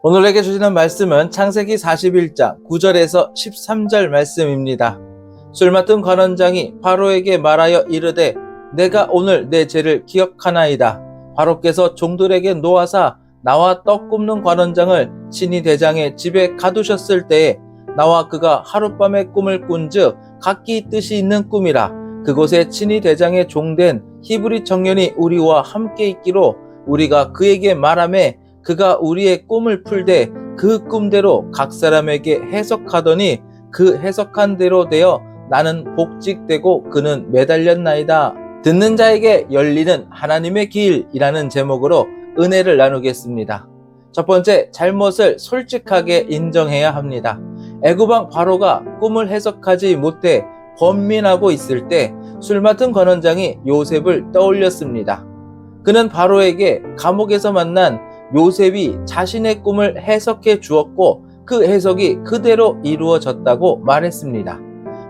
오늘에게 주시는 말씀은 창세기 41장 9절에서 13절 말씀입니다. 술 맡은 관원장이 바로에게 말하여 이르되 내가 오늘 내 죄를 기억하나이다. 바로께서 종들에게 노하사 나와 떡 굽는 관원장을 친히 대장의 집에 가두셨을 때에 나와 그가 하룻밤에 꿈을 꾼즉 각기 뜻이 있는 꿈이라. 그곳에 친히 대장의 종된 히브리 청년이 우리와 함께 있기로 우리가 그에게 말하매 그가 우리의 꿈을 풀되 그 꿈대로 각 사람에게 해석하더니 그 해석한 대로 되어 나는 복직되고 그는 매달렸나이다. 듣는 자에게 열리는 하나님의 길이라는 제목으로 은혜를 나누겠습니다. 첫 번째, 잘못을 솔직하게 인정해야 합니다. 애굽왕 바로가 꿈을 해석하지 못해 번민하고 있을 때 술 맡은 관원장이 요셉을 떠올렸습니다. 그는 바로에게 감옥에서 만난 요셉이 자신의 꿈을 해석해 주었고 그 해석이 그대로 이루어졌다고 말했습니다.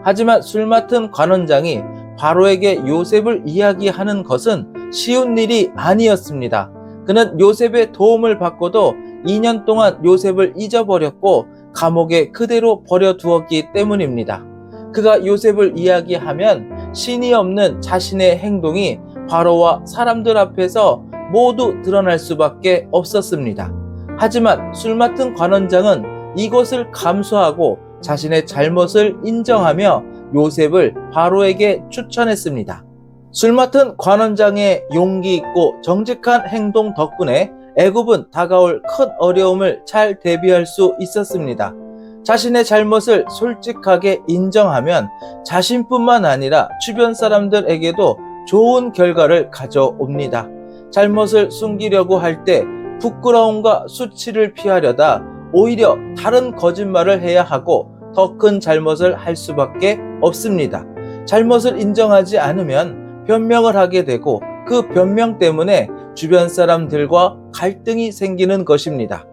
하지만 술 맡은 관원장이 바로에게 요셉을 이야기하는 것은 쉬운 일이 아니었습니다. 그는 요셉의 도움을 받고도 2년 동안 요셉을 잊어버렸고 감옥에 그대로 버려두었기 때문입니다. 그가 요셉을 이야기하면 신이 없는 자신의 행동이 바로와 사람들 앞에서 모두 드러날 수밖에 없었습니다. 하지만 술 맡은 관원장은 이것을 감수하고 자신의 잘못을 인정하며 요셉을 바로에게 추천했습니다. 술 맡은 관원장의 용기 있고 정직한 행동 덕분에 애굽은 다가올 큰 어려움을 잘 대비할 수 있었습니다. 자신의 잘못을 솔직하게 인정하면 자신뿐만 아니라 주변 사람들에게도 좋은 결과를 가져옵니다. 잘못을 숨기려고 할 때 부끄러움과 수치를 피하려다 오히려 다른 거짓말을 해야 하고 더 큰 잘못을 할 수밖에 없습니다. 잘못을 인정하지 않으면 변명을 하게 되고 그 변명 때문에 주변 사람들과 갈등이 생기는 것입니다.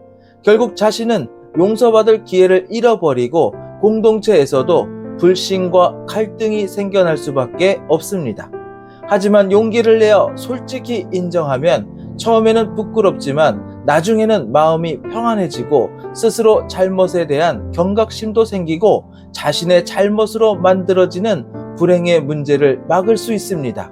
결국 자신은 용서받을 기회를 잃어버리고 공동체에서도 불신과 갈등이 생겨날 수밖에 없습니다. 하지만 용기를 내어 솔직히 인정하면 처음에는 부끄럽지만 나중에는 마음이 평안해지고 스스로 잘못에 대한 경각심도 생기고 자신의 잘못으로 만들어지는 불행의 문제를 막을 수 있습니다.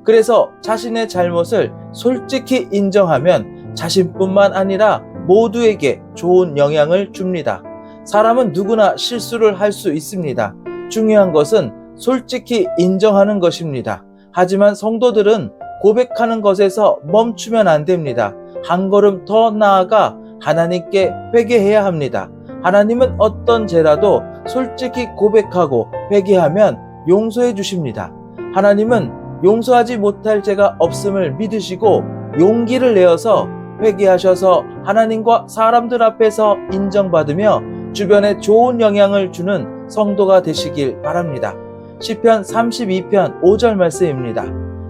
그래서 자신의 잘못을 솔직히 인정하면 자신뿐만 아니라 모두에게 좋은 영향을 줍니다. 사람은 누구나 실수를 할 수 있습니다. 중요한 것은 솔직히 인정하는 것입니다. 하지만 성도들은 고백하는 것에서 멈추면 안 됩니다. 한 걸음 더 나아가 하나님께 회개해야 합니다. 하나님은 어떤 죄라도 솔직히 고백하고 회개하면 용서해 주십니다. 하나님은 용서하지 못할 죄가 없음을 믿으시고 용기를 내어서 회개하셔서 하나님과 사람들 앞에서 인정받으며 주변에 좋은 영향을 주는 성도가 되시길 바랍니다. 시편 32편 5절 말씀입니다.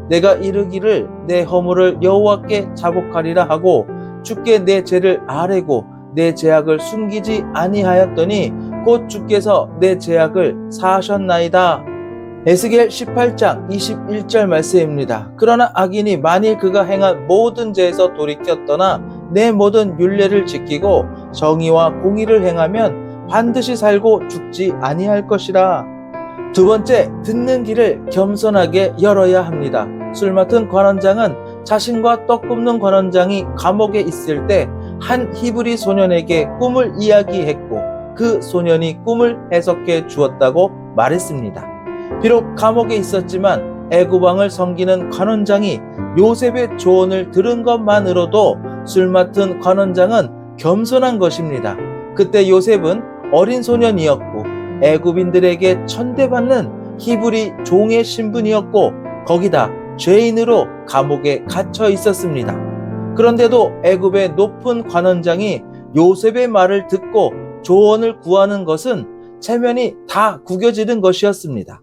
내가 이르기를 내 허물을 여호와께 자복하리라 하고 주께 내 죄를 아뢰고 내 죄악을 숨기지 아니하였더니 곧 주께서 내 죄악을 사하셨나이다. 에스겔 18장 21절 말씀입니다. 그러나 악인이 만일 그가 행한 모든 죄에서 돌이켜 떠나 내 모든 율례를 지키고 정의와 공의를 행하면 반드시 살고 죽지 아니할 것이라. 두 번째, 듣는 길을 겸손하게 열어야 합니다. 술 맡은 관원장은 자신과 떡 굽는 관원장이 감옥에 있을 때 한 히브리 소년에게 꿈을 이야기했고 그 소년이 꿈을 해석해 주었다고 말했습니다. 비록 감옥에 있었지만 애굽 왕을 섬기는 관원장이 요셉의 조언을 들은 것만으로도 술 맡은 관원장은 겸손한 것입니다. 그때 요셉은 어린 소년이었고 애굽인들에게 천대받는 히브리 종의 신분이었고 거기다 죄인으로 감옥에 갇혀 있었습니다. 그런데도 애굽의 높은 관원장이 요셉의 말을 듣고 조언을 구하는 것은 체면이 다 구겨지는 것이었습니다.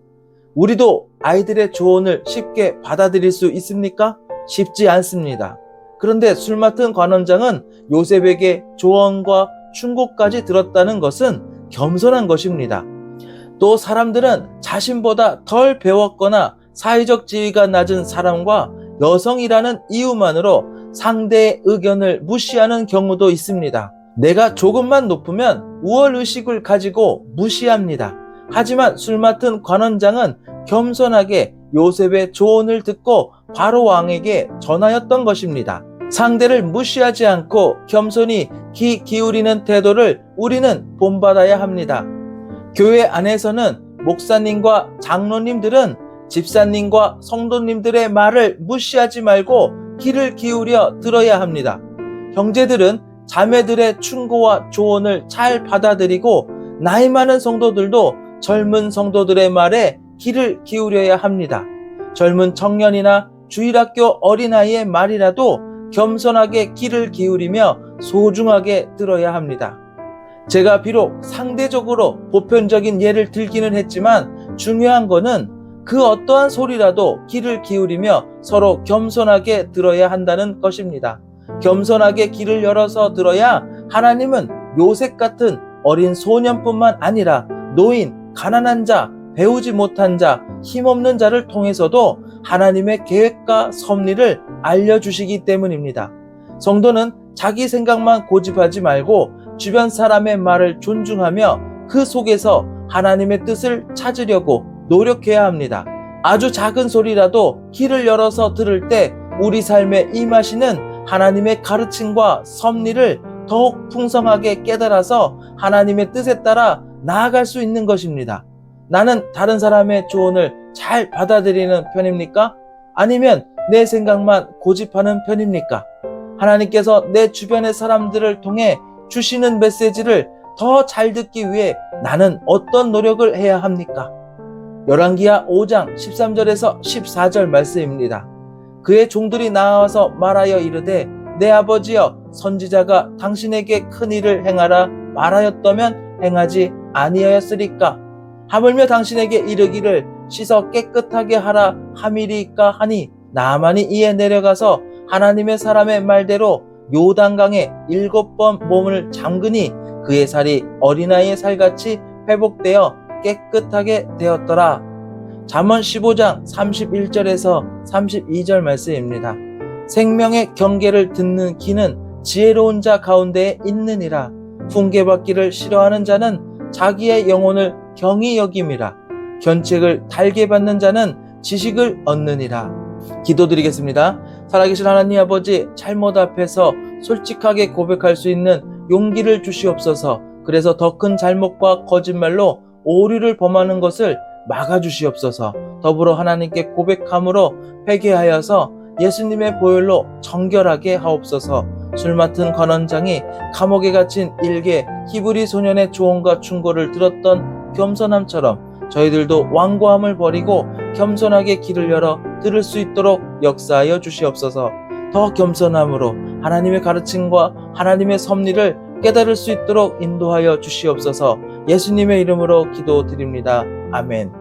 우리도 아이들의 조언을 쉽게 받아들일 수 있습니까? 쉽지 않습니다. 그런데 술 맡은 관원장은 요셉에게 조언과 충고까지 들었다는 것은 겸손한 것입니다. 또 사람들은 자신보다 덜 배웠거나 사회적 지위가 낮은 사람과 여성이라는 이유만으로 상대의 의견을 무시하는 경우도 있습니다. 내가 조금만 높으면 우월의식을 가지고 무시합니다. 하지만 술 맡은 관원장은 겸손하게 요셉의 조언을 듣고 바로 왕에게 전하였던 것입니다. 상대를 무시하지 않고 겸손히 귀 기울이는 태도를 우리는 본받아야 합니다. 교회 안에서는 목사님과 장로님들은 집사님과 성도님들의 말을 무시하지 말고 귀를 기울여 들어야 합니다. 형제들은 자매들의 충고와 조언을 잘 받아들이고 나이 많은 성도들도 젊은 성도들의 말에 귀를 기울여야 합니다. 젊은 청년이나 주일학교 어린아이의 말이라도 겸손하게 귀를 기울이며 소중하게 들어야 합니다. 제가 비록 상대적으로 보편적인 예를 들기는 했지만 중요한 거는 그 어떠한 소리라도 귀를 기울이며 서로 겸손하게 들어야 한다는 것입니다. 겸손하게 귀를 열어서 들어야 하나님은 요셉 같은 어린 소년뿐만 아니라 노인, 가난한 자, 배우지 못한 자, 힘없는 자를 통해서도 하나님의 계획과 섭리를 알려주시기 때문입니다. 성도는 자기 생각만 고집하지 말고 주변 사람의 말을 존중하며 그 속에서 하나님의 뜻을 찾으려고 노력해야 합니다. 아주 작은 소리라도 귀를 열어서 들을 때 우리 삶에 임하시는 하나님의 가르침과 섭리를 더욱 풍성하게 깨달아서 하나님의 뜻에 따라 나아갈 수 있는 것입니다. 나는 다른 사람의 조언을 잘 받아들이는 편입니까? 아니면 내 생각만 고집하는 편입니까? 하나님께서 내 주변의 사람들을 통해 주시는 메시지를 더 잘 듣기 위해 나는 어떤 노력을 해야 합니까? 열왕기하 5장 13절에서 14절 말씀입니다. 그의 종들이 나와서 말하여 이르되 내 아버지여 선지자가 당신에게 큰 일을 행하라 말하였다면 행하지 아니하였으리까? 하물며 당신에게 이르기를 씻어 깨끗하게 하라 함이리까 하니 나아만이 이에 내려가서 하나님의 사람의 말대로 요단강에 7번 몸을 잠그니 그의 살이 어린아이의 살같이 회복되어 깨끗하게 되었더라. 잠언 15장 31절에서 32절 말씀입니다. 생명의 경계를 듣는 귀는 지혜로운 자 가운데에 있느니라. 훈계받기를 싫어하는 자는 자기의 영혼을 경히 여김이라. 견책을 달게 받는 자는 지식을 얻느니라. 기도드리겠습니다. 살아계신 하나님 아버지, 잘못 앞에서 솔직하게 고백할 수 있는 용기를 주시옵소서. 그래서 더 큰 잘못과 거짓말로 오류를 범하는 것을 막아주시옵소서. 더불어 하나님께 고백함으로 회개하여서 예수님의 보혈로 정결하게 하옵소서. 술 맡은 관원장이 감옥에 갇힌 일개 히브리 소년의 조언과 충고를 들었던 겸손함처럼 저희들도 완고함을 버리고 겸손하게 귀를 열어 들을 수 있도록 역사하여 주시옵소서. 더 겸손함으로 하나님의 가르침과 하나님의 섭리를 깨달을 수 있도록 인도하여 주시옵소서. 예수님의 이름으로 기도드립니다. 아멘.